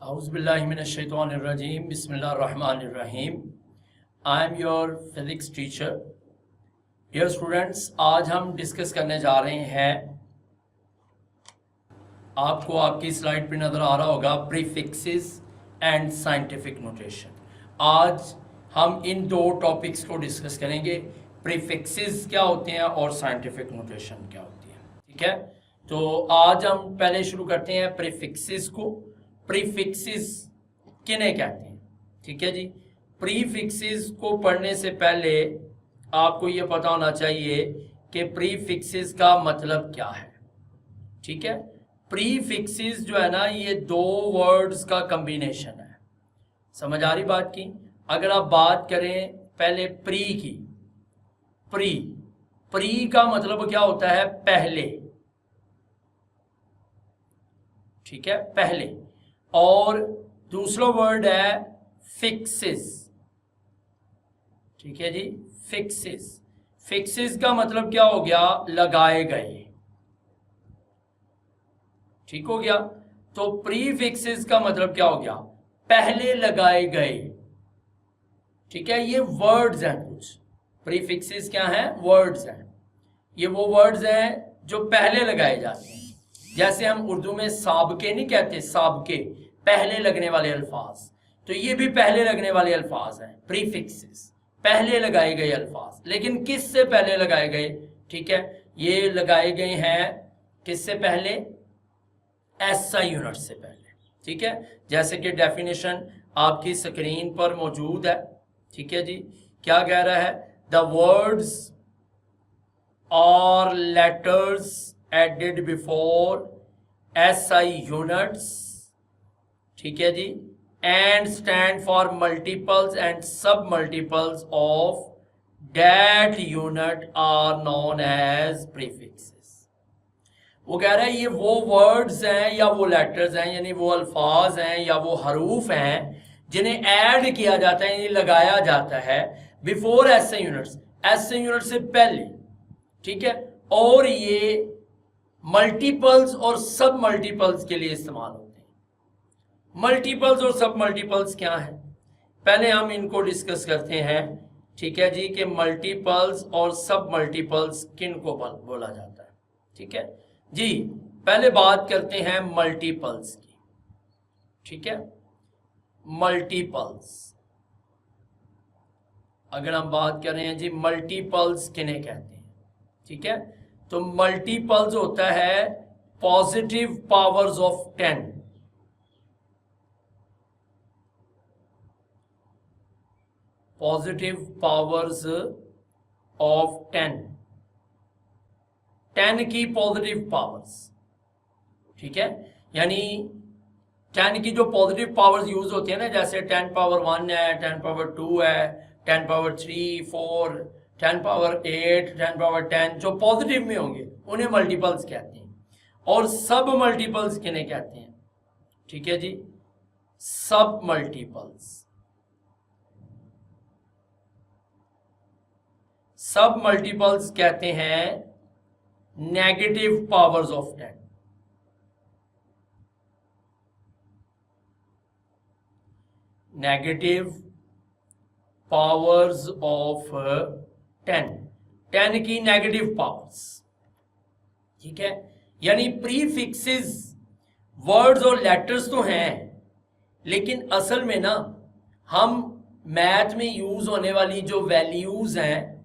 Auzubillahiminash-shaytanir-rajim. Bismillahir-rahmanir-rahim. I am your physics teacher. Dear students, आज हम discuss करने जा रहे हैं, आपको आपकी स्लाइड पे नज़र आ रहा होगा, प्रीफिक्सेस एंड साइंटिफिक नोटेशन। आज हम इन दो टॉपिक्स को डिस्कस करेंगे, प्रीफिक्सेस क्या होते हैं और साइंटिफिक नोटेशन क्या होती है। ठीक है, तो आज हम पहले शुरू करते हैं प्रीफिक्सेस को। प्रीफिक्सेस किन्हें कहते हैं? ठीक है जी, प्रीफिक्सेस को पढ़ने से पहले आपको ये पता होना चाहिए कि प्रीफिक्सेस का मतलब क्या है। ठीक है, प्रीफिक्सेस जो है ना, ये दो वर्ड्स का कॉम्बिनेशन है। समझ आ रही बात की? अगर आप बात करें पहले प्री की, प्री का मतलब क्या होता है? पहले। ठीक है, पहले। और दूसरा वर्ड है फिक्सेस। ठीक है जी, फिक्सेस। फिक्सेस का मतलब क्या हो गया? लगाए गए। ठीक हो गया। तो प्रीफिक्सेस का मतलब क्या हो गया? पहले लगाए गए। ठीक है, ये वर्ड्स हैं कुछ। प्रीफिक्सेस क्या हैं? वर्ड्स हैं। ये वो वर्ड्स हैं जो पहले लगाए जाते हैं। जैसे हम उर्दू में साबके नहीं कहते, साबके पहले लगने वाले अल्फाज, तो ये भी पहले लगने वाले अल्फाज हैं, प्रीफिक्सेस, पहले लगाए गए अल्फाज। लेकिन किस से पहले लगाए गए? ठीक है, ये लगाए गए हैं किससे पहले? एसआई यूनिट से पहले। ठीक है, जैसे कि डेफिनेशन आपकी स्क्रीन पर मौजूद है। ठीक है जी, क्या कह रहा है? द वर्ड्स और letters added before SI units, ठीक है जी, and stand for multiples and sub multiples of that unit are known as prefixes. वो कह रहा है ये वो वर्ड्स हैं या वो लेटर्स हैं, यानी वो अल्फाज हैं या वो हरूफ हैं जिन्हें ऐड किया जाता है, यानी लगाया जाता है before SI units, SI unit से पहले। ठीक है, और ये मल्टीपल्स और सब मल्टीपल्स के लिए इस्तेमाल होते हैं। मल्टीपल्स और सब मल्टीपल्स क्या है? पहले हम इनको डिस्कस करते हैं। ठीक है जी, कि मल्टीपल्स और सब मल्टीपल्स किन को बोला जाता है। ठीक है जी, पहले बात करते हैं मल्टीपल्स की। ठीक है, मल्टीपल्स, अगर हम बात कर रहे हैं जी मल्टीपल्स किन्हें कहते हैं? ठीक है, तो मल्टीपल्स होता है positive powers of 10। Positive powers of 10 की पॉजिटिव पावर्स। ठीक है, यानी 10 की जो पॉजिटिव पावर्स यूज होती है ना, जैसे 10 पावर 1 है, 10 पावर 2 है, 10 पावर 3, 4, 10 पावर 8, 10 पावर 10, जो पॉजिटिव में होंगे उन्हें मल्टीपल्स कहते हैं। और सब मल्टीपल्स किन्हें कहते हैं? ठीक है जी, सब मल्टीपल्स। सब मल्टीपल्स कहते हैं negative powers of 10। Negative powers of 10 की नेगेटिव पावर्स। ठीक है, यानी प्रीफिक्सेस वर्ड्स और लेटर्स तो हैं, लेकिन असल में ना हम मैथ में यूज होने वाली जो वैल्यूज हैं,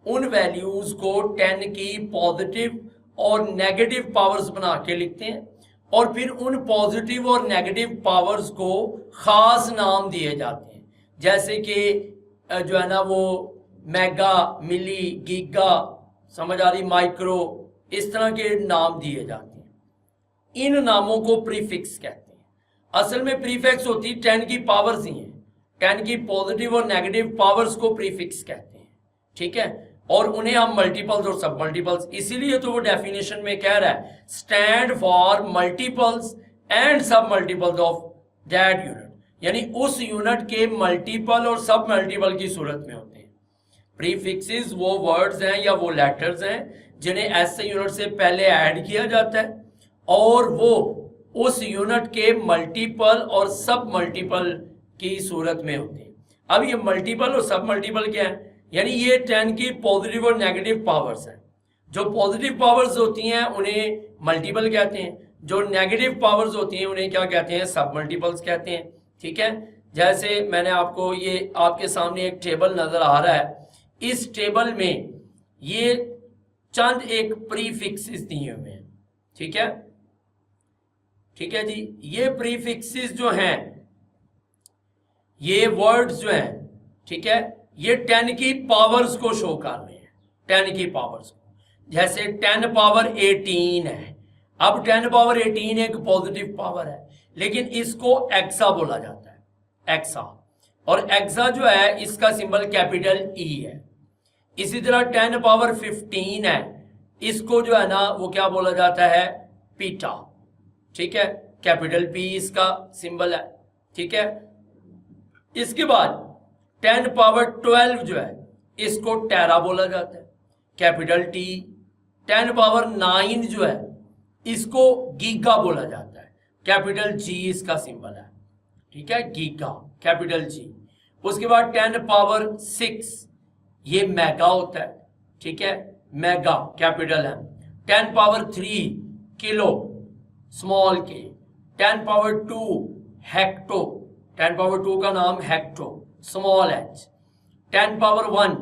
उन वैल्यूज को 10 की पॉजिटिव और नेगेटिव पावर्स बना के लिखते हैं, और फिर उन पॉजिटिव और नेगेटिव पावर्स को खास नाम दिए जाते हैं। जैसे कि जो है ना वो मेगा, मिली, गीगा, समझ आ रही, माइक्रो, इस तरह के नाम दिए जाते हैं। इन नामों को प्रीफिक्स कहते हैं। असल में प्रीफिक्स होती 10 की पावर्स ही हैं। 10 की पॉजिटिव और नेगेटिव पावर्स को प्रीफिक्स कहते हैं। ठीक है, और उन्हें हम मल्टीपल्स और सब मल्टीपल्स, इसीलिए तो वो डेफिनेशन में कह रहा है stand for multiples and sub multiples of that unit, यानी उस यूनिट के मल्टीपल और सब मल्टीपल की सूरत में होते हैं। प्रीफिक्सेस वो वर्ड्स हैं या वो लेटर्स हैं जिन्हें एसआई यूनिट से पहले ऐड किया जाता है, और वो उस यूनिट के मल्टीपल और सब मल्टीपल की सूरत में होते हैं। अब ये मल्टीपल और सब मल्टीपल क्या है, यानी ये 10 की पॉजिटिव और नेगेटिव पावर्स हैं। जो पॉजिटिव पावर्स होती हैं उन्हें मल्टीपल कहते हैं, जो नेगेटिव पावर्स होती हैं उन्हें क्या कहते हैं, सब मल्टीपल्स कहते हैं। ठीक है, जैसे मैंने आपको ये आपके सामने एक टेबल नजर आ रहा है, इस टेबल में ये चंद एक प्रीफिक्सेस दिए हुए हैं। ठीक है, ठीक है जी, ये प्रीफिक्सेस जो हैं, ये वर्ड्स जो हैं, ठीक है, ये 10 की पावर्स को शो कर रहे हैं, 10 की पावर्स को। जैसे 10 पावर 18 है। अब 10 पावर 18 एक पॉजिटिव पावर है, लेकिन इसको एक्सा बोला जाता है, एक्सा। और एक्सा जो है इसका सिंबल कैपिटल ई है। इसी तरह 10 पावर 15 है, इसको जो है ना वो क्या बोला जाता है, पीटा। ठीक है, कैपिटल पी इसका सिंबल है। ठीक है, इसके बाद 10 पावर 12 जो है इसको टेरा बोला जाता है, कैपिटल टी। 10 पावर 9 जो है इसको गीगा बोला जाता है, कैपिटल जी इसका सिंबल है। ठीक है, गीगा, कैपिटल जी। उसके बाद 10 पावर 6 ये मेगा होता है। ठीक है, mega, capital M. 10 power 3 kilo, small K. 10 power 2 hecto, 10 power 2 का नाम hecto, small H. 10 power 1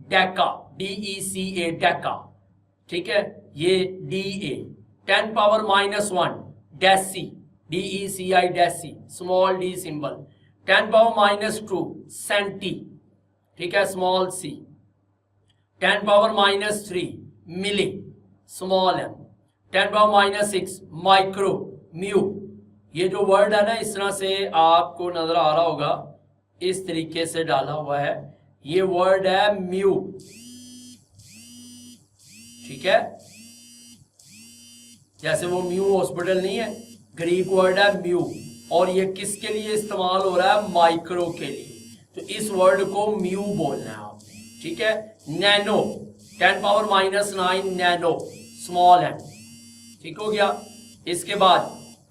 deca, DECA, deca. ठीक है, ये DA। 10 power -1 deci, DECI, deci, small D symbol. 10 power -2 centi, ठीक है, small C. 10 power -3 milli, small M. 10 power -6 micro, mu. ये जो word है ना, इस तरह से आपको नजर आ रहा होगा, इस तरीके से डाला हुआ है, ये वर्ड है म्यू। ठीक है, जैसे वो म्यू हॉस्पिटल नहीं है, ग्रीक वर्ड है म्यू, और ये किसके लिए इस्तेमाल हो रहा है, माइक्रो के लिए। तो इस वर्ड को म्यू बोलना है आपने। ठीक है, nano, 10 power -9 nano, small N. ठीक हो गया। इसके बाद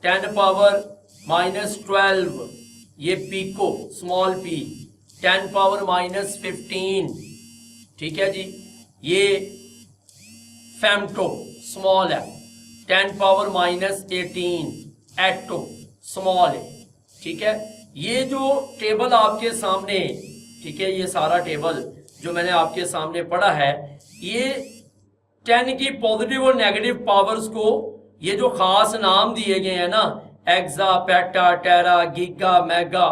10 पावर -12 ये पीको, स्मॉल पी। 10 पावर -15, ठीक है जी, ये फेमटो, स्मॉल है। 10 पावर -18 एटो, स्मॉल है। ठीक है, ये जो टेबल आपके सामने, ठीक है, ये सारा टेबल जो मैंने आपके सामने पढ़ा है, ये 10 की पॉजिटिव और नेगेटिव पावर्स को ये जो खास नाम दिए गए हैं ना, एक्सा, पेटा, टेरा, गीगा, मेगा,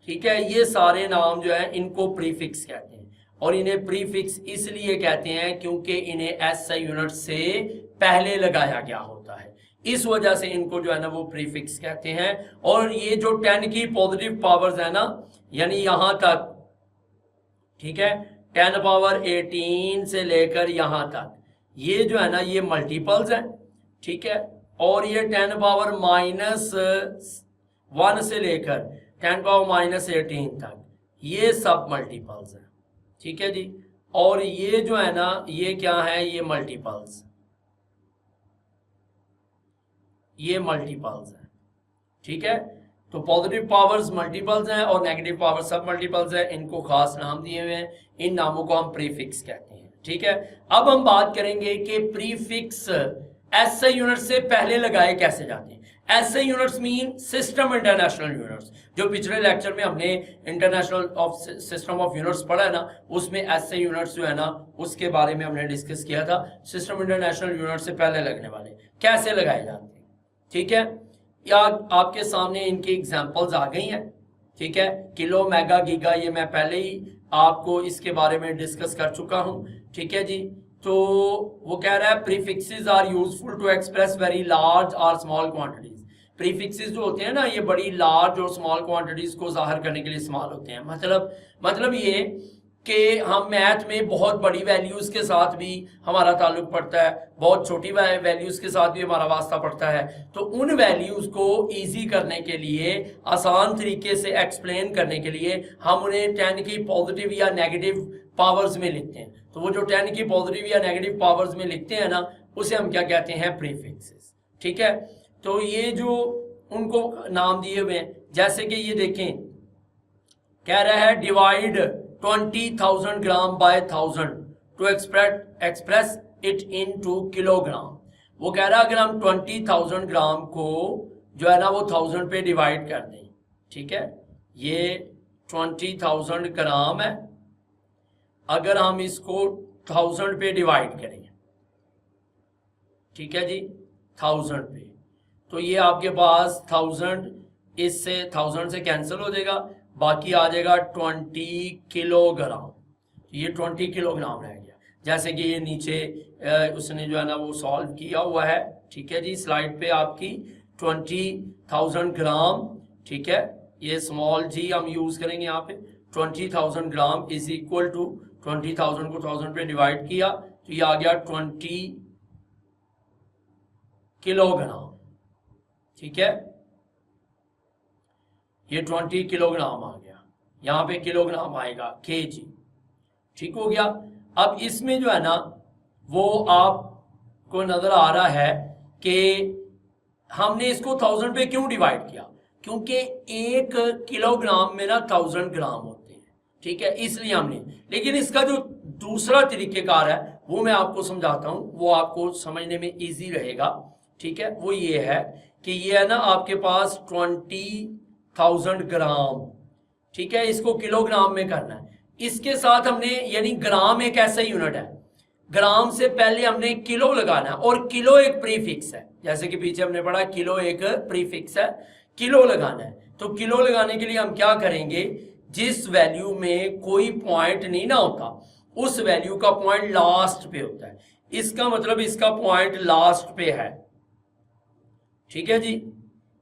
ठीक है, ये सारे नाम जो है इनको प्रीफिक्स कहते हैं। और इन्हें प्रीफिक्स इसलिए कहते हैं क्योंकि इन्हें एसआई यूनिट से पहले लगाया गया होता है, इस वजह से इनको जो है ना वो प्रीफिक्स कहते हैं। और ये जो 10 की पॉजिटिव पावर्स है ना, यानी यहां तक, ठीक है, 10 पावर 18 से लेकर यहां तक, ये जो है ना ये मल्टीपल्स हैं। ठीक है, और ये 10 पावर -1 से लेकर 10 पावर -18 तक ये सब मल्टीपल्स हैं। ठीक है जी, और ये जो है ना ये क्या है, ये मल्टीपल्स, ये मल्टीपल्स हैं। ठीक है, तो पॉजिटिव पावर्स मल्टीपल्स हैं और नेगेटिव पावर्स सब मल्टीपल्स हैं। इनको खास नाम दिए हुए हैं, इन नामों को हम प्रीफिक्स कहते हैं। ठीक है, अब हम बात करेंगे कि प्रीफिक्स एसआई यूनिट से पहले लगाए कैसे जाते हैं। SI units mean system international units. जो पिछले लेक्चर में हमने international of system of units पढ़ा है ना, उसमें एसआई यूनिट्स जो है ना उसके बारे में हमने डिस्कस किया था। सिस्टम इंटरनेशनल यूनिट से पहले लगने वाले कैसे लगाए जाते हैं। ठीक है, या आपके सामने इनकी एग्जांपल्स आ गई हैं। ठीक है, किलो, मेगा, गीगा, ये मैं पहले ही आपको इसके बारे में डिस्कस कर चुका हूं। ठीक है जी, तो वो कह रहा है prefixes are useful to express very large और स्मॉल क्वांटिटीज। प्रीफिक्सेस जो होते हैं ना, ये बड़ी लार्ज और स्मॉल क्वांटिटीज को जाहिर करने के लिए इस्तेमाल होते हैं। मतलब ये कि हम मैथ में बहुत बड़ी वैल्यूज के साथ भी हमारा ताल्लुक पड़ता है, बहुत छोटी वैल्यूज के साथ भी हमारा वास्ता पड़ता है। तो उन वैल्यूज को इजी करने के लिए, आसान तरीके से एक्सप्लेन करने के लिए हम उन्हें 10 की पॉजिटिव या नेगेटिव पावर्स में लिखते हैं। तो वो जो 10 की पॉजिटिव या नेगेटिव पावर्स में लिखते हैं ना, उसे हम क्या कहते हैं, प्रीफिक्सेस। ठीक है, तो ये जो उनको नाम दिए हुए हैं, जैसे कि ये देखें, कह रहा है divide 20,000 gram by 1000 to express it into kilogram. वो कह रहा है अगर हम 20,000 ग्राम को जो है ना वो 1000 पे डिवाइड कर दें, ठीक है, ये 20,000 ग्राम है, अगर हम इसको 1000 पे डिवाइड करें, ठीक है जी, 1000 पे, तो ये आपके पास 1000 इससे 1000 से कैंसिल हो जाएगा, बाकी आ जाएगा 20 किलोग्राम। ये 20 किलोग्राम रह गया। जैसे कि ये नीचे उसने जो है ना वो सॉल्व किया हुआ है, ठीक है जी, स्लाइड पे आपकी 20,000 ग्राम, ठीक है, ये स्मॉल जी हम यूज करेंगे यहाँ पे। 20,000 ग्राम इज इक्वल टू 20,000 को 1000 पे डिवाइड किया तो ये आ गया 20 किलोग्राम, ठीक है, ये 20 किलोग्राम आ गया, यहाँ पे किलोग्राम आएगा केजी, ठीक हो गया। अब इसमें जो है ना वो आपको नजर आ रहा है कि हमने इसको 1000 पे क्यों डिवाइड किया, क्योंकि 1 किलोग्राम में ना 1000 ग्राम होते हैं, ठीक है, इसलिए हमने। लेकिन इसका जो दूसरा तरीकेकार है वो मैं आपको समझाता हूँ, वो आपको समझने में इजी रहेगा, ठीक है। वो ये है कि ये है ना आपके पास 20,000 ग्राम, ठीक है, इसको किलोग्राम में करना है। इसके साथ हमने, यानी ग्राम एक ऐसा यूनिट है, ग्राम से पहले हमने किलो लगाना है, और किलो एक प्रीफिक्स है, जैसे कि पीछे हमने पढ़ा किलो एक प्रीफिक्स है, किलो लगाना है। तो किलो लगाने के लिए हम क्या करेंगे, जिस वैल्यू में कोई पॉइंट नहीं ना होता उस वैल्यू का पॉइंट लास्ट पे होता है। इसका मतलब इसका पॉइंट लास्ट पे है, ठीक है जी,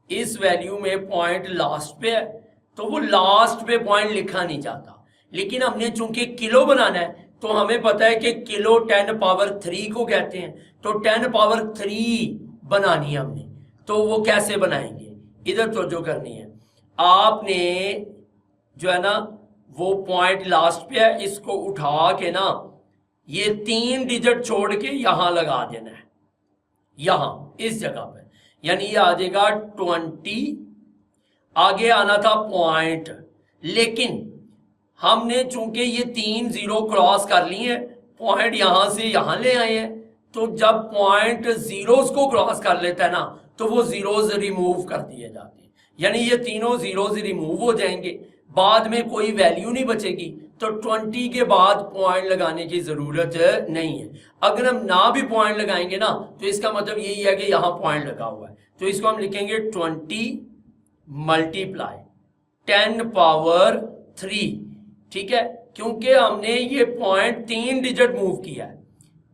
इस वैल्यू में पॉइंट लास्ट पे है, तो वो लास्ट पे पॉइंट लिखा नहीं जाता। लेकिन हमने चूंकि किलो बनाना है तो हमें पता है कि किलो 10 पावर 3 को कहते हैं, तो 10 पावर 3 बनानी है हमने। तो वो कैसे बनाएंगे, इधर तवज्जो करनी है आपने, जो है ना वो पॉइंट लास्ट पे है, इसको उठा के ना ये 3 डिजिट छोड़ के यहां लगा देना है, यहां इस जगह पे, यानी ये आ जाएगा 20, आगे आना था पॉइंट, लेकिन हमने चूंकि ये 3 जीरो क्रॉस कर लिए हैं, पॉइंट यहां से यहां ले आए हैं, तो जब पॉइंट जीरोस को क्रॉस कर लेता है ना तो वो जीरोस रिमूव कर दिए जाते हैं, यानी ये तीनों जीरोस रिमूव हो जाएंगे, बाद में कोई वैल्यू नहीं बचेगी, तो 20 के बाद पॉइंट लगाने की जरूरत नहीं है। अगर हम ना भी पॉइंट लगाएंगे ना तो इसका मतलब यही है कि यहां पॉइंट लगा हुआ है, तो इसको हम लिखेंगे 20 मल्टीप्लाई 10 पावर 3, ठीक है, क्योंकि हमने ये पॉइंट 3 डिजिट मूव किया है,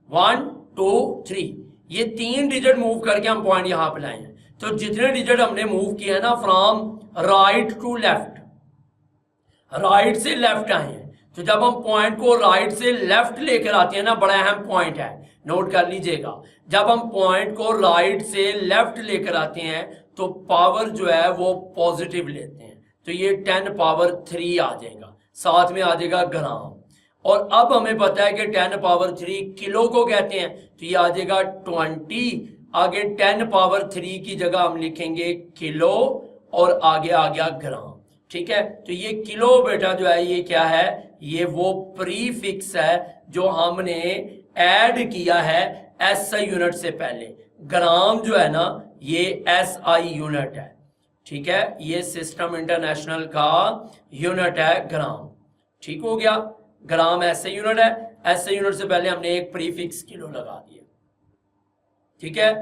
1 2 3, ये 3 डिजिट मूव करके हम पॉइंट यहां पे लाए हैं। तो जितने डिजिट हमने मूव किया है ना from right to left, right से लेफ्ट आए हैं, तो जब हम पॉइंट को राइट से लेफ्ट लेकर आते हैं ना, बड़ा अहम पॉइंट है, नोट कर लीजिएगा, जब हम पॉइंट को राइट से लेफ्ट लेकर आते हैं तो पावर जो है वो पॉजिटिव लेते हैं, तो ये 10 पावर 3 आ जाएगा, साथ में आ जाएगा ग्राम। और अब हमें पता है कि 10 पावर 3 किलो को कहते हैं, तो ये आ जाएगा 20, आगे 10 पावर 3 की जगह हम लिखेंगे किलो और आगे आ गया ग्राम, ठीक है। तो ये किलो बेटा जो है ये क्या है, ये वो प्रीफिक्स है जो हमने ऐड किया है एसआई यूनिट से पहले। ग्राम जो है ना ये एसआई यूनिट है, ठीक है, ये सिस्टम इंटरनेशनल का यूनिट है ग्राम, ठीक हो गया। ग्राम एसआई यूनिट है, एसआई यूनिट से पहले हमने एक प्रीफिक्स किलो लगा दिया, ठीक है।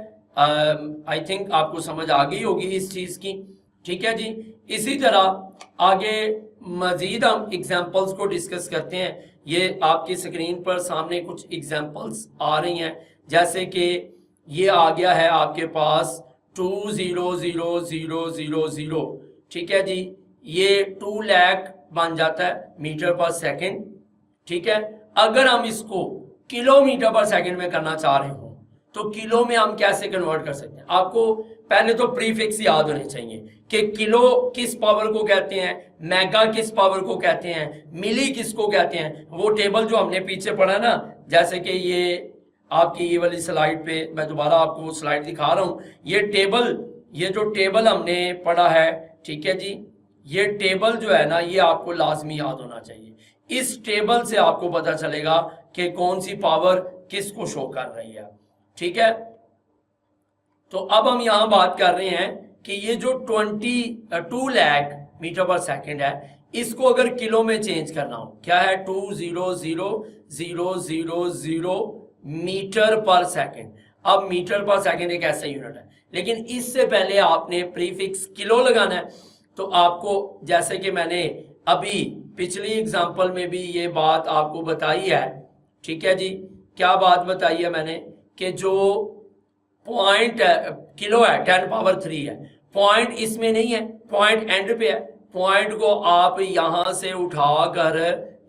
आई थिंक आपको समझ आ गई होगी इस चीज की, ठीक है जी। इसी तरह आगे मजीद हम एग्जाम्पल्स को डिस्कस करते हैं। ये आपकी स्क्रीन पर सामने कुछ एग्जाम्पल्स आ रही हैं, जैसे कि ये आ गया है आपके पास 200,000, ठीक है जी, ये 2 लाख बन जाता है मीटर पर सेकंड, ठीक है। अगर हम इसको किलोमीटर पर सेकंड में करना चाह रहे हो तो किलो में हम कैसे कन्वर्ट कर सकते हैं, आपको पहले तो प्रीफिक्स याद होने चाहिए कि किलो किस पावर को कहते हैं, मेगा किस पावर को कहते हैं, मिली किसको कहते हैं। वो टेबल जो हमने पीछे पढ़ा ना, जैसे कि ये आपकी ये वाली स्लाइड पे मैं दोबारा आपको वो स्लाइड दिखा रहा हूँ। ये जो टेबल हमने पढ़ा है, ठीक है जी, ये टेबल जो है ना, ये आपको लाजमी याद होना चाहिए। इस टेबल से आपको पता चलेगा कि कौन सी पावर किसको शो कर रही है, ठीक है। तो अब हम यहां बात कर रहे हैं कि ये जो 22 लाख मीटर पर सेकंड है, इसको अगर किलो में चेंज करना हो, क्या है 200000 मीटर पर सेकंड। अब मीटर पर सेकंड एक ऐसा यूनिट है, लेकिन इससे पहले आपने प्रीफिक्स किलो लगाना है। तो आपको, जैसे कि मैंने अभी पिछली एग्जांपल में भी ये बात आपको बताई है, ठीक है जी, क्या बात बताई है मैंने, कि जो पॉइंट किलो है 10 पावर 3 है, पॉइंट इसमें नहीं है, पॉइंट एंड पे है। पॉइंट को आप यहां से उठाकर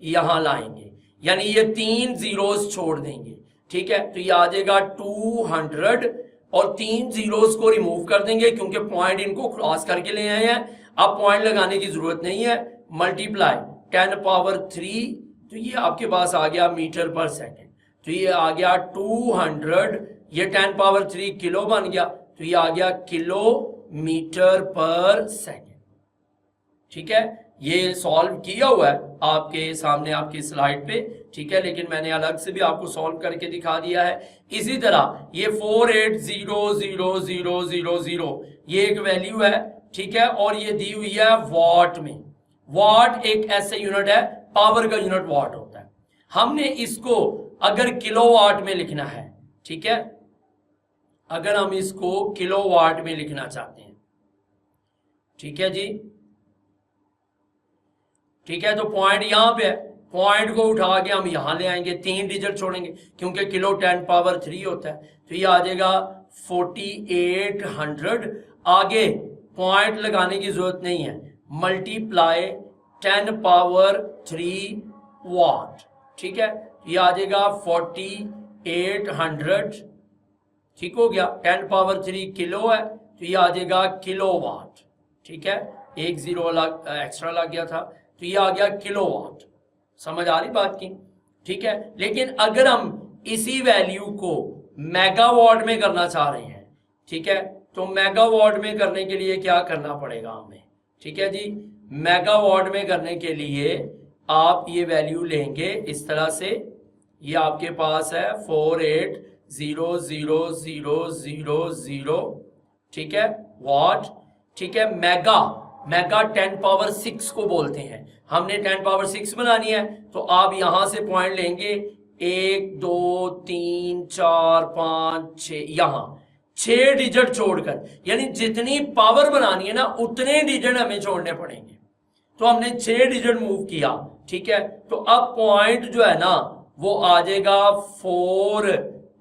यहां लाएंगे, यानी ये 3 जीरोस छोड़ देंगे, ठीक है। तो ये आ जाएगा 200 और 3 जीरोस को रिमूव कर देंगे क्योंकि पॉइंट इनको क्रॉस करके ले आए हैं। अब पॉइंट लगाने की जरूरत नहीं है, मल्टीप्लाई 10 पावर 3, तो ये आपके पास आ गया मीटर पर सेकंड। तो ये आ गया 200, ये 10 पावर 3 किलो बन गया, तो ये आ गया किलो मीटर पर सेकंड, ठीक है। ये सॉल्व किया हुआ है आपके सामने आपकी स्लाइड पे, ठीक है, लेकिन मैंने अलग से भी आपको सॉल्व करके दिखा दिया है। इसी तरह ये 480000 ये एक वैल्यू है, ठीक है, और ये दी हुई है वॉट में। वॉट एक ऐसे यूनिट है, पावर का यूनिट वॉट होता है। हमने इसको अगर किलोवाट में लिखना है, ठीक है, अगर हम इसको किलोवाट में लिखना चाहते हैं, ठीक है जी, ठीक है, तो पॉइंट यहां पे है, पॉइंट को उठा के हम यहां ले आएंगे, 3 डिजिट छोड़ेंगे क्योंकि किलो 10 पावर 3 होता है। तो ये आ जाएगा 4800। आगे पॉइंट लगाने की जरूरत नहीं है, मल्टीप्लाई 10 पावर 3 वाट, ठीक है। ये आ जाएगा 4800, ठीक हो गया। 10 पावर 3 किलो है, तो ये आ जाएगा किलोवाट, ठीक है, एक जीरो एक्स्ट्रा लग गया था, तो ये आ गया किलोवाट। समझ आ रही बात की, ठीक है। लेकिन अगर हम इसी वैल्यू को मेगावाट में करना चाह रहे हैं, ठीक है, तो मेगावाट में करने के लिए क्या करना पड़ेगा हमें, ठीक है जी। मेगावाट में करने के लिए आप ये वैल्यू लेंगे इस तरह से, ये आपके पास है 480000, ठीक है, वाट, ठीक है। मेगा 10 पावर 6 को बोलते हैं। हमने 10 पावर 6 बनानी है, तो आप यहां से पॉइंट लेंगे 1 2 3 4 5 6, यहां 6 डिजिट छोड़कर, यानी जितनी पावर बनानी है ना उतने डिजिट हमें छोड़ने पड़ेंगे। तो हमने 6 डिजिट मूव किया, ठीक है। तो अब पॉइंट जो है ना वो आ जाएगा 4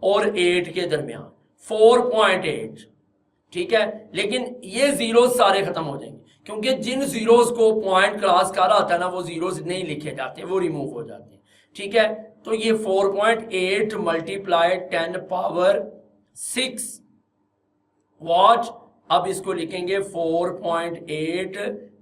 और 8 के दरमियान, 4.8, ठीक है। लेकिन ये जीरोस सारे खत्म हो जाएंगे क्योंकि जिन जीरोस को पॉइंट क्रॉस कर रहा था ना वो जीरोस नहीं लिखे जाते, वो रिमूव हो जाते हैं, ठीक है। तो ये 4.8 मल्टीप्लाई 10 पावर 6 वाट। अब इसको लिखेंगे 4.8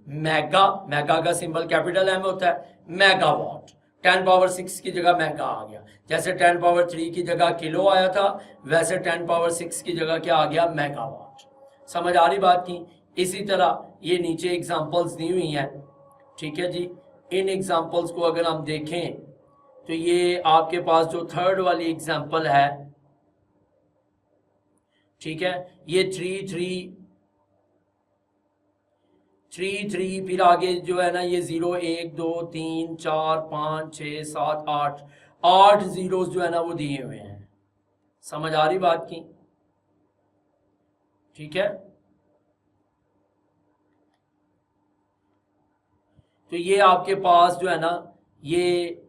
मेगा का सिंबल कैपिटल एम होता है, मेगावाट। 10 पावर 6 की जगह मेगा आ गया, जैसे 10 पावर 3 की जगह किलो आया था, वैसे 10 पावर 6 की जगह क्या आ गया, मेगावाट। समझ आ रही बात की। इसी तरह ये नीचे एग्जांपल्स दी हुई हैं, ठीक है जी। इन एग्जांपल्स को अगर हम देखें तो ये आपके पास जो थर्ड वाली एग्जांपल है, ठीक है, ये 3 3, फिर आगे जो है ना ये 0 1 2 3 4 5 6 7 8 जीरोस जो है ना वो दिए हुए हैं। समझ आ रही बात की, ठीक है। तो ये आपके पास जो है ना ये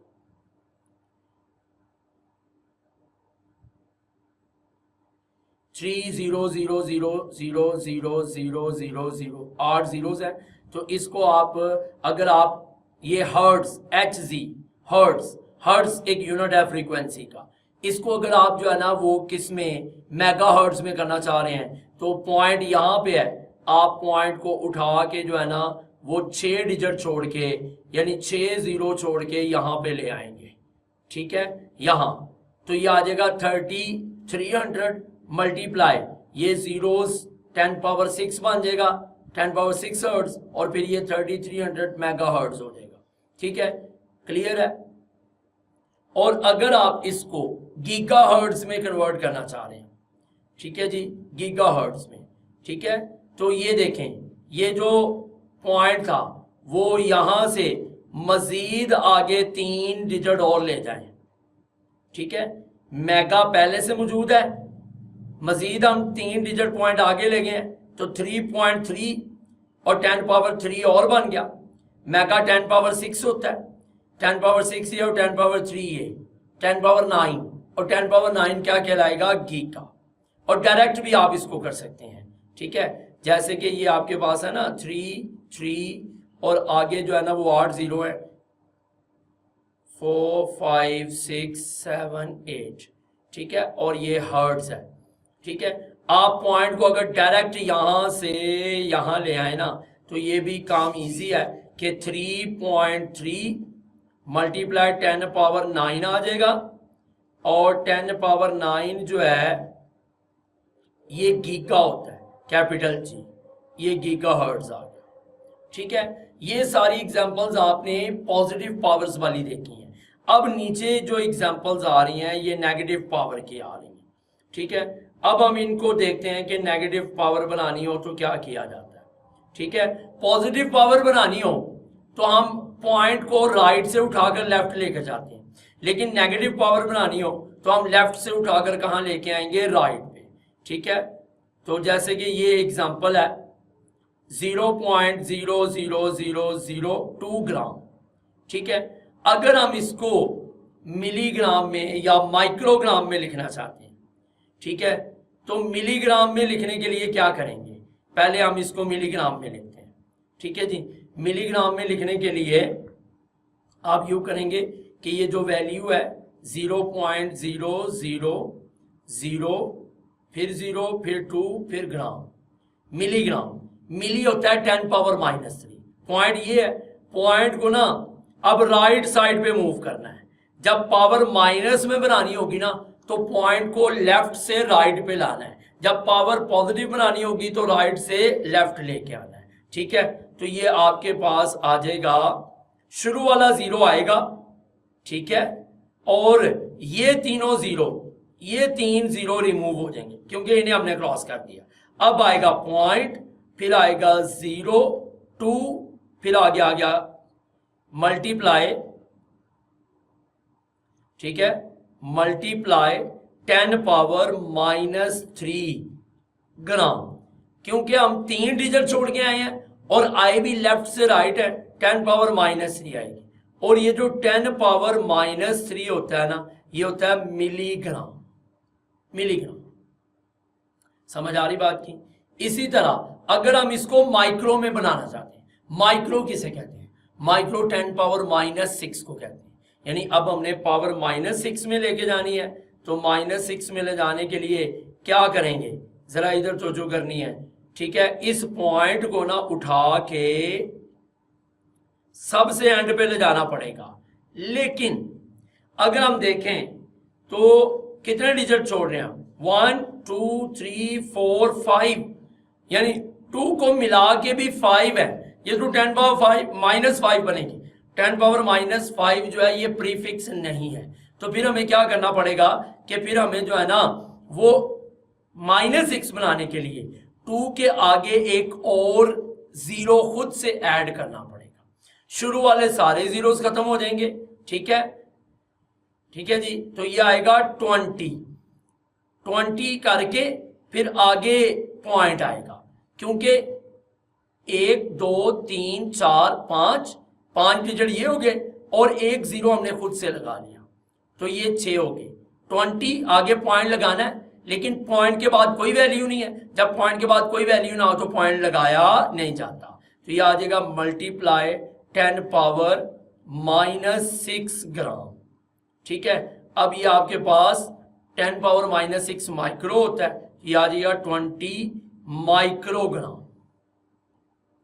300000000 8 जीरोस है। तो इसको आप अगर आप ये हर्ट्स एक यूनिट है फ्रीक्वेंसी का, इसको अगर आप जो है ना वो किस में मेगा हर्ट्स में करना चाह रहे हैं तो पॉइंट यहाँ पे है, आप पॉइंट को उठा के जो है ना वो 6 डिजिट छोड़ के यानी 6 जीरो छोड़ के यहाँ पे ले आएंगे, ठीक है, यहाँ। तो ये आ जाएगा 3300 मल्टीप्लाई ये जीरोस 10 पावर 6 बन जाएगा 10 पावर 6 हर्ट्ज और फिर ये 3300 मेगा हर्ट्ज हो जाएगा। ठीक है, क्लियर है। और अगर आप इसको गीगा हर्ट्ज में कन्वर्ट करना चाह रहे हैं, ठीक है जी, गीगा हर्ट्ज में, ठीक है, तो ये देखें ये जो पॉइंट था वो यहां से मजीद आगे 3 डिजिट और ले जाएं। ठीक है, मेगा पहले से मौजूद है, मजीद हम 3 डिजिट पॉइंट आगे ले गए तो 3.3 और 10 पावर 3 और बन गया। मेगा 10 पावर 6 होता है, 10 पावर 6 ये और 10 पावर 3 ये 10 पावर 9 और 10 पावर 9 क्या कहलाएगा, गीगा। और डायरेक्ट भी आप इसको कर सकते हैं। ठीक है, जैसे कि ये आपके पास है ना 3 और आगे जो है ना वो 8 जीरो है, 4 5 6 7 8। ठीक है, और ये हर्ट्ज है। ठीक है, आप पॉइंट को अगर डायरेक्ट यहां से यहां ले आए ना तो ये भी काम इजी है कि 3.3 मल्टीप्लाई 10 पावर 9 आ जाएगा और 10 पावर 9 जो है ये गीगा होता है, कैपिटल जी, ये गीगा हर्ट्ज आ गया। ठीक है, ये सारी एग्जांपल्स आपने पॉजिटिव पावर्स वाली देखी हैं। अब नीचे जो एग्जांपल्स आ रही हैं ये नेगेटिव पावर की आ रही हैं। ठीक है, अब हम इनको देखते हैं कि नेगेटिव पावर बनानी हो तो क्या किया जाता है। ठीक है, पॉजिटिव पावर बनानी हो तो हम पॉइंट को राइट से उठाकर लेफ्ट लेकर जाते हैं, लेकिन नेगेटिव पावर बनानी हो तो हम लेफ्ट से उठाकर कहाँ लेके आएंगे, राइट पे। ठीक है, तो जैसे कि ये एग्जांपल है 0.00002 ग्राम। ठीक है, अगर हम इसको मिलीग्राम में या माइक्रोग्राम में लिखना चाहते हैं, ठीक है, तो मिलीग्राम में लिखने के लिए क्या करेंगे, पहले हम इसको मिलीग्राम में लिखते हैं। ठीक है जी, मिलीग्राम में लिखने के लिए आप यूं करेंगे कि ये जो वैल्यू है 0.000 फिर 0 फिर 2 फिर ग्राम, मिलीग्राम, मिली होता है 10 पावर -3। पॉइंट ये है, पॉइंट को ना अब राइट साइड पे मूव करना है। जब पावर माइनस में बनानी होगी ना तो पॉइंट को लेफ्ट से राइट पे लाना है, जब पावर पॉजिटिव बनानी होगी तो राइट से लेफ्ट लेके आना है। ठीक है, तो ये आपके पास आ जाएगा, शुरू वाला 0 आएगा। ठीक है, और ये तीनों 0, ये 3 0 रिमूव हो जाएंगे क्योंकि इन्हें हमने क्रॉस कर दिया। अब आएगा पॉइंट, फिर आएगा 0 2, फिर आगे आ गया मल्टीप्लाई। ठीक है, मल्टीप्लाई 10 पावर -3 ग्राम, क्योंकि हम 3 डिजिट छोड़ के आए हैं और आए भी लेफ्ट से राइट है, 10 पावर -3 आएगी। और ये जो 10 पावर -3 होता है ना, ये होता है मिलीग्राम। मिलीग्राम, समझ आ रही बात की। इसी तरह अगर हम इसको माइक्रो में बनाना चाहते हैं, माइक्रो किसे कहते हैं, माइक्रो 10 पावर -6 को कहते हैं। यानी अब हमने पावर -6 में लेके जानी है, तो -6 में ले जाने के लिए क्या करेंगे, जरा इधर तवज्जो करनी है। ठीक है, इस पॉइंट को ना उठा के सबसे एंड पे ले जाना पड़ेगा। लेकिन अगर हम देखें तो कितने डिजिट छोड़ रहे हैं हम, 1 2 3 4 5, यानी 2 को मिला के भी 5 है, ये तो 10 पावर -5 बनेगी। 10 पावर -5 जो है ये प्रीफिक्स नहीं है, तो फिर हमें क्या करना पड़ेगा कि फिर हमें जो है ना वो -6 बनाने के लिए 2 के आगे एक और 0 खुद से ऐड करना पड़ेगा। शुरू वाले सारे जीरोस खत्म हो जाएंगे। ठीक है, ठीक है जी, तो ये आएगा 20 करके फिर आगे पॉइंट आएगा, क्योंकि 1 2 3 4 5 डिजिट ये हो गए और एक 0 हमने खुद से लगा लिया, तो ये 6 हो गए। 20 आगे पॉइंट लगाना है, लेकिन पॉइंट के बाद कोई वैल्यू नहीं है। जब पॉइंट के बाद कोई वैल्यू ना हो तो पॉइंट लगाया नहीं जाता। तो ये आ जाएगा मल्टीप्लाई 10 पावर -6 ग्राम। ठीक है, अब ये आपके पास 10 पावर -6 माइक्रो होता है, ये आ जाएगा 20 माइक्रोग्राम।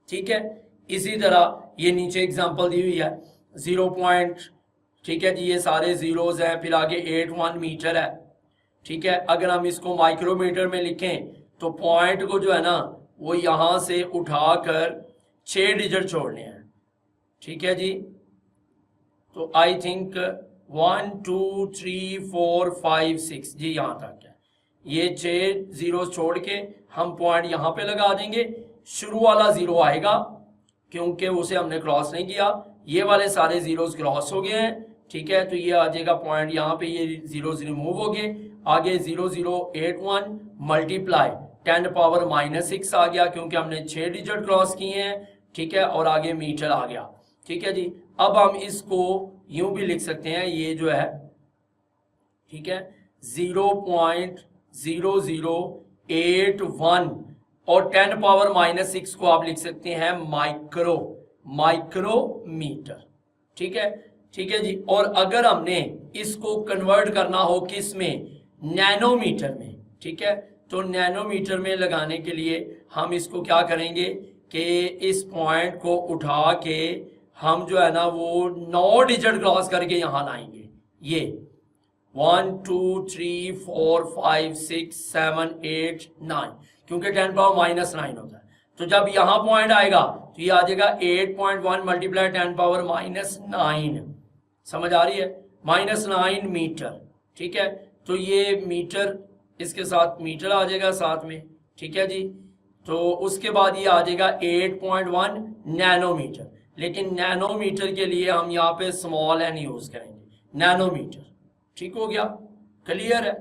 ठीक है, इसी तरह ये नीचे एग्जांपल दी हुई है ठीक है जी, ये सारे जीरोज हैं, फिर आगे 81 मीटर है। ठीक है, अगर हम इसको माइक्रोमीटर में लिखें तो पॉइंट को जो है ना वो यहाँ से उठाकर 6 डिजिट छोड़ने हैं। ठीक है जी, तो आई थिंक 1 2 3 4 5 6 जी यहाँ तक है। ये 6 जीरो छोड़ के हम पॉइंट यहाँ पे लगा देंगे। शुरू वाला जीरो आएगा क्योंकि उसे हमने क्रॉस नहीं किया, ये वाले सारे जीरोस क्रॉस हो गए हैं। ठीक है, तो ये आ जाएगा पॉइंट यहाँ पे, ये जीरोस रिमूव हो गए। आगे 0081 मल्टीप्लाई 10⁻⁻6 आ गया क्योंकि हमने 6 डिजिट क्रॉस किए हैं। ठीक है, और आगे मीटर आ गया। ठीक है जी, अब हम इसको यूं भी लिख सकते हैं, ये जो है ठीक है 0.0081 और 10⁻⁻6 को आप लिख सकते हैं माइक्रोमीटर। ठीक है, ठीक है जी। और अगर हमने इसको कन्वर्ट करना हो किस में, नैनोमीटर में, ठीक है, तो नैनोमीटर में लगाने के लिए हम इसको क्या करेंगे कि इस पॉइंट को उठा के हम जो है ना वो 9 डिजिट क्रॉस करके यहाँ लाएंगे। ये 1 2 3 4 5 6 7 8 9, क्योंकि 10⁻⁻9 होता है। तो जब यहाँ पॉइंट आएगा तो ये आ जाएगा 8.1 मल्टीप्लाई 10⁻⁻9। समझ आ रही है, -9 मीटर। ठीक है, तो ये मीटर, इसके साथ मीटर आ जाएगा साथ में। ठीक है जी, तो उसके बाद ये आ जाएगा 8.1 नैनोमीटर। लेकिन नैनोमीटर के लिए हम यहाँ पे स्मॉल एन यूज करेंगे, नैनोमीटर। ठीक हो गया, क्लियर है।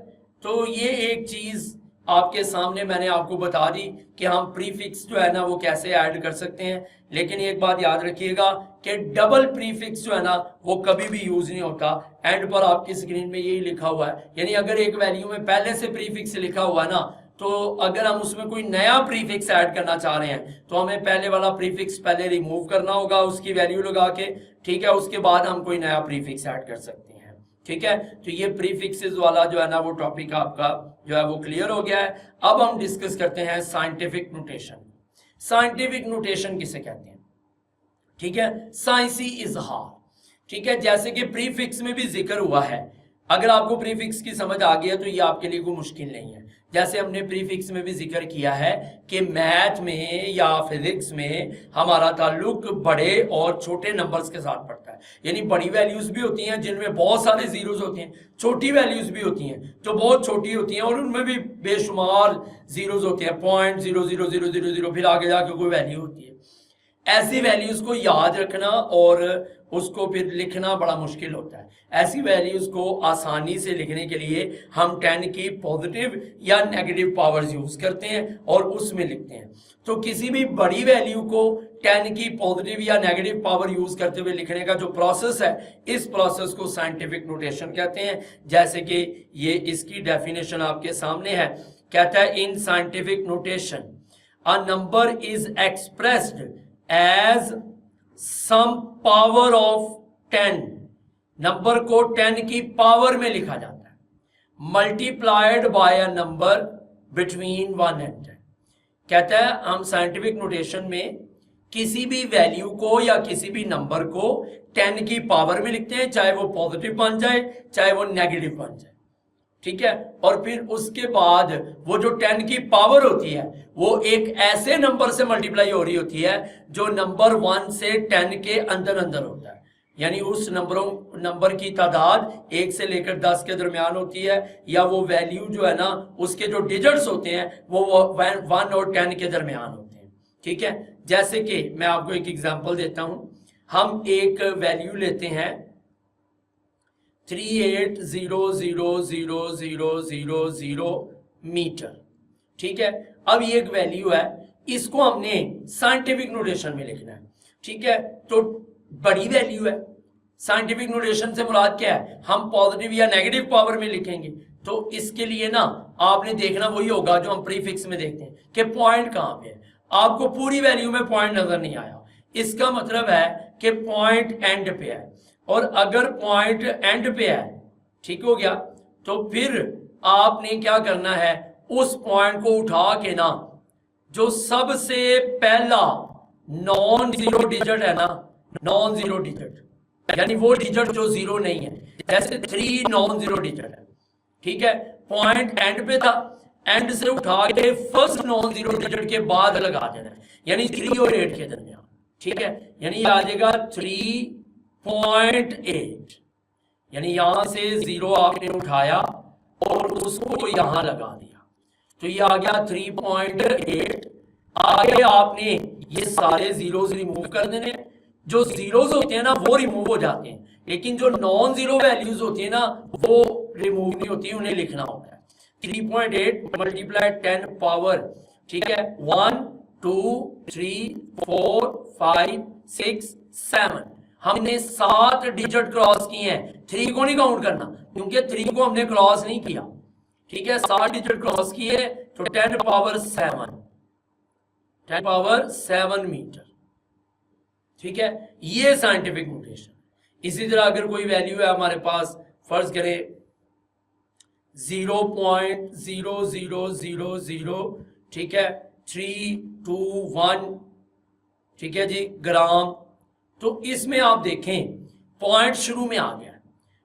तो ये एक चीज आपके सामने मैंने आपको बता दी कि हम प्रीफिक्स जो है ना वो कैसे ऐड कर सकते हैं। लेकिन एक बात याद रखिएगा कि डबल प्रीफिक्स जो है ना वो कभी भी यूज नहीं होता। एंड पर आपकी स्क्रीन में यही लिखा हुआ है, यानी अगर एक वैल्यू में पहले से प्रीफिक्स लिखा हुआ है ना, तो अगर हम उसमें कोई नया प्रीफिक्स ऐड करना चाह रहे हैं तो हमें पहले वाला प्रीफिक्स पहले रिमूव करना होगा उसकी वैल्यू लगा के। ठीक है, उसके बाद हम कोई नया प्रीफिक्स ऐड कर सकते हैं। ठीक है, तो ये प्रीफिक्सेस वाला जो है ना वो टॉपिक आपका जो है वो क्लियर हो गया है। अब हम डिस्कस करते हैं साइंटिफिक नोटेशन। साइंटिफिक नोटेशन किसे कहते हैं? ठीक है, साइंसी इजहार। ठीक है, जैसे कि प्रीफिक्स में भी जिक्र हुआ है, अगर आपको प्रीफिक्स की समझ आ गई है तो ये आपके लिए कोई मुश्किल नहीं है। जैसे हमने प्रीफिक्स में भी जिक्र किया है कि मैथ में या फिजिक्स में हमारा ताल्लुक बड़े और छोटे नंबर्स के साथ पड़ता है। यानी बड़ी वैल्यूज भी होती हैं जिनमें बहुत सारे जीरोस होते हैं, छोटी वैल्यूज भी होती हैं जो बहुत छोटी होती हैं और उनमें भी बेशुमार जीरोस होते हैं, 0.00000, फिर आगे जाके कोई वैल्यू होती है। ऐसी वैल्यूज को याद रखना और उसको फिर लिखना बड़ा मुश्किल होता है। ऐसी वैल्यूज को आसानी से लिखने के लिए हम 10 की पॉजिटिव या नेगेटिव पावर्स यूज करते हैं और उसमें लिखते हैं। तो किसी भी बड़ी वैल्यू को 10 की पॉजिटिव या नेगेटिव पावर यूज करते हुए लिखने का जो प्रोसेस है, इस प्रोसेस को साइंटिफिक नोटेशन कहते हैं। जैसे कि ये इसकी डेफिनेशन आपके सामने है, कहता है in scientific notation a number is expressed as some power of 10। Number को 10 की पावर में लिखा जाता है, multiplied by a number between 1 and 10। कहता है हम साइंटिफिक नोटेशन में किसी भी वैल्यू को या किसी भी नंबर को 10 की पावर में लिखते हैं, चाहे वो पॉजिटिव बन जाए चाहे वो नेगेटिव बन जाए। ठीक है, और फिर उसके बाद वो जो 10 की पावर होती है वो एक ऐसे नंबर से मल्टीप्लाई हो रही होती है जो नंबर 1 से 10 के अंदर अंदर होता है। यानी उस नंबर की तादाद 1 से लेकर 10 के दरमियान होती है, या वो वैल्यू जो है ना उसके जो डिजिट्स होते हैं वो 1 और 10 के दरमियान होते हैं। ठीक है, जैसे कि मैं आपको एक एग्जांपल देता हूं। हम एक वैल्यू लेते हैं 38000000 मीटर। ठीक है, अब ये एक वैल्यू है, इसको हमने साइंटिफिक नोटेशन में लिखना है। ठीक है, तो बड़ी वैल्यू है, साइंटिफिक नोटेशन से मुराद क्या है, हम पॉजिटिव या नेगेटिव पावर में लिखेंगे। तो इसके लिए ना आपने देखना वही होगा जो हम प्रीफिक्स में देखते हैं कि पॉइंट कहां पे है। आपको पूरी वैल्यू में पॉइंट नजर नहीं आया, इसका मतलब है कि पॉइंट एंड पे है। और अगर पॉइंट एंड पे है, ठीक हो गया, तो फिर आपने क्या करना है, उस पॉइंट को उठा के ना जो सबसे पहला नॉन जीरो डिजिट है ना, नॉन जीरो डिजिट यानी वो डिजिट जो जीरो नहीं है। जैसे 3 नॉन जीरो डिजिट है, ठीक है, पॉइंट एंड पे था, एंड से उठा के फर्स्ट नॉन जीरो डिजिट के बाद लगा देना है, यानी 3 और 8 के दरमियान, ठीक है, यानी आ जाएगा 3.8, यानी यहां से जीरो आपने उठाया और उसको यहां लगा दिया, तो ये आ गया 3.8। आगे आपने ये सारे जीरोस रिमूव कर देने, जो जीरोस होते हैं ना वो रिमूव हो जाते हैं, लेकिन जो नॉन जीरो वैल्यूज होती है ना वो रिमूव नहीं होती, उन्हें लिखना होता है। 3.8 मल्टीप्लाई 10 पावर, ठीक है, 1 2 3 4 5 6 7, हमने 7 डिजिट क्रॉस किए हैं। 3 को नहीं काउंट करना क्योंकि 3 को हमने क्रॉस नहीं किया, ठीक है, 7 डिजिट क्रॉस किए तो 10 पावर 7, 10 पावर 7 मीटर, ठीक है, ये साइंटिफिक नोटेशन। इसी तरह अगर कोई वैल्यू है हमारे पास, फर्ज करें 0.0000, ठीक है, 321, ठीक है जी, ग्राम, तो इसमें आप देखें पॉइंट शुरू में आ गया,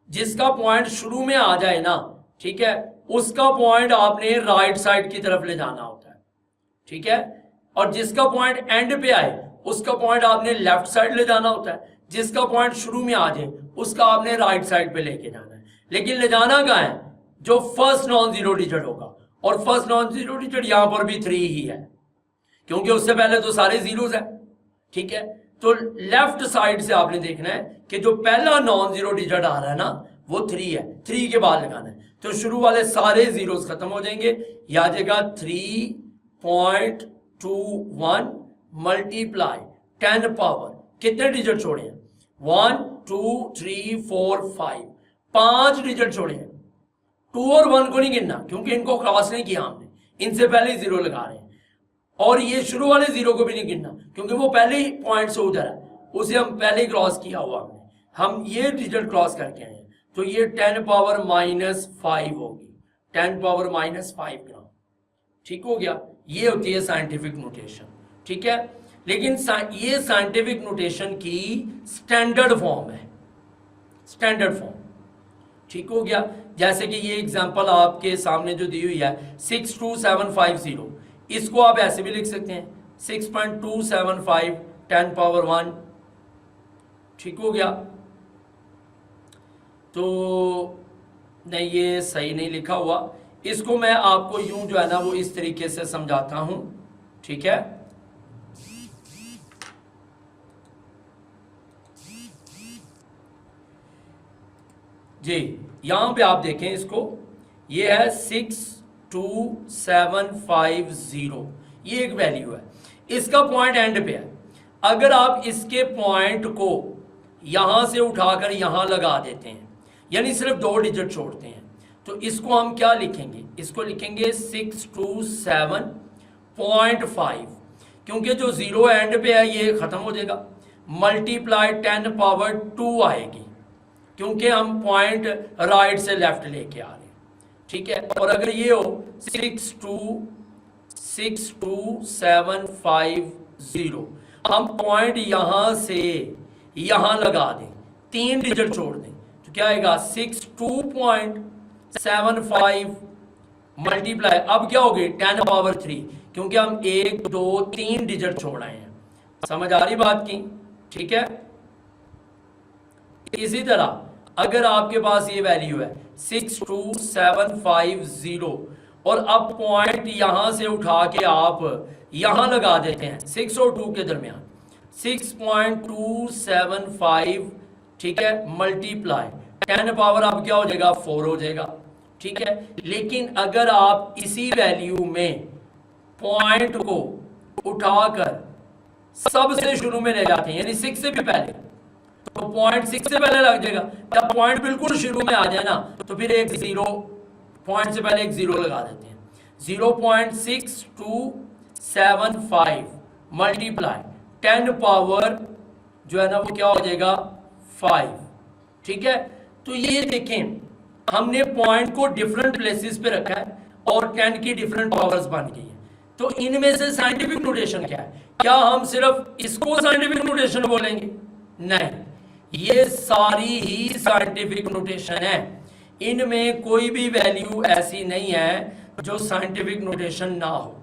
जिसका पॉइंट शुरू में आ जाए ना, ठीक है, उसका पॉइंट आपने राइट साइड की तरफ ले जाना होता है, ठीक है, और जिसका पॉइंट एंड पे आए उसका पॉइंट आपने लेफ्ट साइड ले जाना होता है, जिसका पॉइंट शुरू में आ जाए उसका आपने राइट साइड पे लेके जाना है। लेकिन ले जाना कहाँ है? जो फर्स्ट नॉन जीरो डिजिट होगा, और फर्स्ट नॉन जीरो डिजिट यहां पर भी 3 ही है क्योंकि उससे पहले तो सारे जीरोस है, ठीक है, तो लेफ्ट साइड से आपने देखना है कि जो पहला नॉन जीरो डिजिट आ रहा है ना वो 3 है, 3 के बाद लगाना है, तो शुरू वाले सारे जीरोस खत्म हो जाएंगे, यह आ जाएगा 3.21 मल्टीप्लाई 10 पावर, कितने डिजिट छोड़े हैं? 1 2 3 4 5, 5 डिजिट छोड़े हैं। 2 और 1 को नहीं गिनना क्योंकि इनको क्रॉस नहीं किया हमने, इनसे पहले जीरो लगा रहे हैं, और ये शुरू वाले जीरो को भी नहीं गिनना क्योंकि वो पहले ही पॉइंट से उधर है, उसे हम पहले ही क्रॉस किया हुआ हमने, हम ये डिजिट क्रॉस करके आए हैं, तो ये 10 पावर -5 होगी, 10 पावर -5 ग्राम, ठीक हो गया। ये होती है साइंटिफिक नोटेशन, ठीक है, लेकिन ये साइंटिफिक नोटेशन की स्टैंडर्ड फॉर्म है, स्टैंडर्ड फॉर्म, ठीक हो गया। जैसे कि ये एग्जांपल आपके सामने जो दी हुई है 62750, इसको आप ऐसे भी लिख सकते हैं 6.275 10 पावर 1, ठीक हो गया। तो नहीं, ये सही नहीं लिखा हुआ, इसको मैं आपको यूं जो है ना वो इस तरीके से समझाता हूं, ठीक है, जी, यहां पे आप देखें इसको, ये है 62750, ये एक वैल्यू है, इसका पॉइंट एंड पे है। अगर आप इसके पॉइंट को यहां से उठाकर यहां लगा देते हैं, यानी सिर्फ 2 डिजिट छोड़ते हैं, तो इसको हम क्या लिखेंगे? इसको लिखेंगे 627.5, क्योंकि जो जीरो एंड पे है ये खत्म हो जाएगा, मल्टीप्लाई 10 पावर 2 आएगी क्योंकि हम पॉइंट राइट से लेफ्ट लेके आ रहे हैं, ठीक है। और अगर ये हो 62750, हम पॉइंट यहां से यहां लगा दें, 3 डिजिट छोड़ दें, तो क्या आएगा 62.75 मल्टीप्लाई, अब क्या हो गई 10 पावर 3, क्योंकि हम 1 2 3 डिजिट छोड़ आए हैं। समझ आ रही बात की? ठीक है। इसी तरह अगर आपके पास ये वैल्यू है 62750 और अब पॉइंट यहां से उठा के आप यहां लगा देते हैं 6 और 2 के दरमियान 6.275, ठीक है, मल्टीप्लाई 10 पावर अब क्या हो जाएगा 4 हो जाएगा, ठीक है। लेकिन अगर आप इसी वैल्यू में पॉइंट को उठाकर सबसे शुरू में ले जाते हैं, यानी 6 से भी पहले, तो पॉइंट 6 से पहले लग जाएगा। जब पॉइंट बिल्कुल शुरू में आ जाए ना, तो फिर एक जीरो, पॉइंट से पहले एक जीरो लगा देते हैं। 0.6275 मल्टीप्लाई 10 पावर जो है ना वो क्या हो जाएगा 5, ठीक है। तो ये देखें, हमने पॉइंट को डिफरेंट प्लेसेस पे रखा है और 10 की डिफरेंट पावर्स बन गई है। तो इनमें से साइंटिफिक नोटेशन क्या है? क्या हम सिर्फ इसको साइंटिफिक नोटेशन बोलेंगे? नहीं, ये सारी ही साइंटिफिक नोटेशन है, इनमें कोई भी वैल्यू ऐसी नहीं है जो साइंटिफिक नोटेशन ना हो।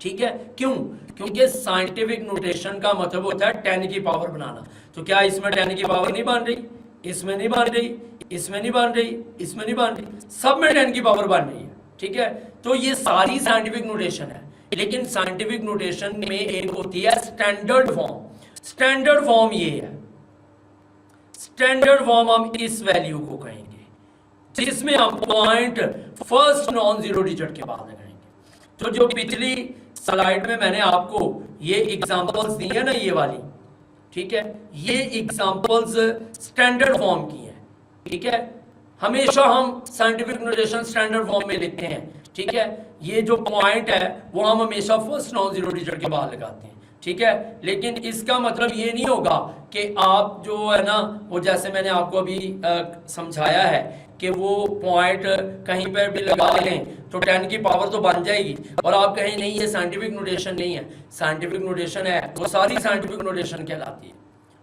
ठीक है, क्यों? क्योंकि साइंटिफिक नोटेशन का मतलब होता है 10 की पावर बनाना। तो क्या इसमें 10 की पावर नहीं बन रही? इसमें नहीं बन रही, इसमें नहीं बन रही, इसमें नहीं बन रही, सब में 10 की पावर बन रही है। ठीक है, तो ये सारी साइंटिफिक नोटेशन है। लेकिन साइंटिफिक नोटेशन में एक होती है स्टैंडर्ड फॉर्म। स्टैंडर्ड फॉर्म ये है, स्टैंडर्ड फॉर्म हम इस वैल्यू को कहेंगे जिसमें हम point first non zero digit के बाद लगाएंगे। तो जो पिछली स्लाइड में मैंने आपको ये एग्जांपल्स दी है ना, ये वाली, ठीक है, ये एग्जांपल्स स्टैंडर्ड फॉर्म की हैं। ठीक है, हमेशा हम साइंटिफिक नोटेशन स्टैंडर्ड फॉर्म में लिखते हैं। ठीक है, ये जो पॉइंट है वो हम हमेशा फर्स्ट नॉन जीरो डिजिट के बाद लगाते हैं। ठीक है, लेकिन इसका मतलब ये नहीं होगा कि आप जो है ना, वो जैसे मैंने आपको अभी समझाया है कि वो पॉइंट कहीं पर भी लगा लें तो 10 की पावर तो बन जाएगी, और आप कहें नहीं ये साइंटिफिक नोटेशन नहीं है। साइंटिफिक नोटेशन है, वो सारी साइंटिफिक नोटेशन कहलाती है।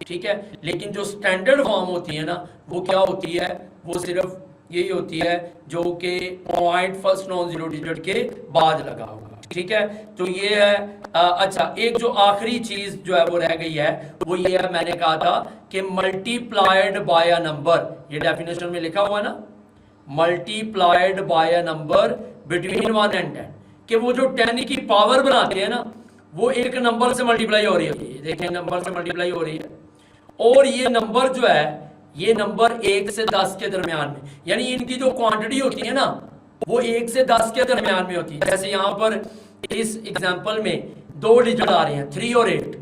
ठीक है, लेकिन जो स्टैंडर्ड फॉर्म होती है ना, वो क्या होती है? वो सिर्फ यही होती है जो कि point first non zero digit के बाद लगा होगा। ठीक है, तो ये है। अच्छा, एक जो आखिरी चीज जो है वो रह गई है, वो ये है, मैंने कहा था कि मल्टीप्लाइड बाय अ नंबर, ये डेफिनेशन में लिखा हुआ है ना, multiplied by a number between 1 and 10, कि वो जो 10 की पावर बनाते हैं ना, वो एक नंबर से मल्टीप्लाई हो रही है। देखें, नंबर से मल्टीप्लाई हो रही है, और ये नंबर जो है, ये नंबर 1 से 10 के दरमियान में, यानी इनकी जो क्वांटिटी होती है ना, वो 1 से 10 के दरमियान में होती है। जैसे यहाँ पर इस एग्जांपल में 2 डिजिट आ रहे हैं, 3 और 8,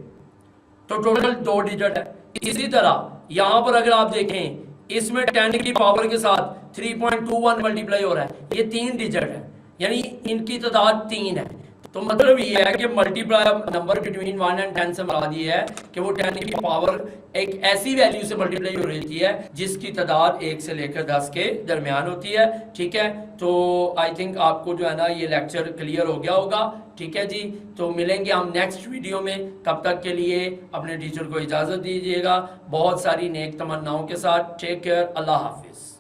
तो टोटल 2 डिजिट है। इसी तरह यहाँ पर अगर आप देखें, इसमें 10 की पावर के साथ 3.21 मल्टीप्लाई हो रहा है, ये 3 डिजिट है, यानी इनकी तादाद 3 है। तो मतलब ये है कि मल्टीप्लाई नंबर बिटवीन 1 and 10 से मुराद ये है कि वो 10 की पावर एक ऐसी वैल्यू से मल्टीप्लाई हो रही है जिसकी तादाद 1 से लेकर 10 के दरमियान होती है। ठीक है, तो आई थिंक आपको जो है ना ये लेक्चर क्लियर हो गया होगा। ठीक है जी, तो मिलेंगे हम नेक्स्ट वीडियो में। तब तक के लिए अपने टीचर को इजाज़त दीजिएगा, बहुत सारी नेक तमन्नाओं के साथ। टेक केयर, अल्लाह हाफिज़।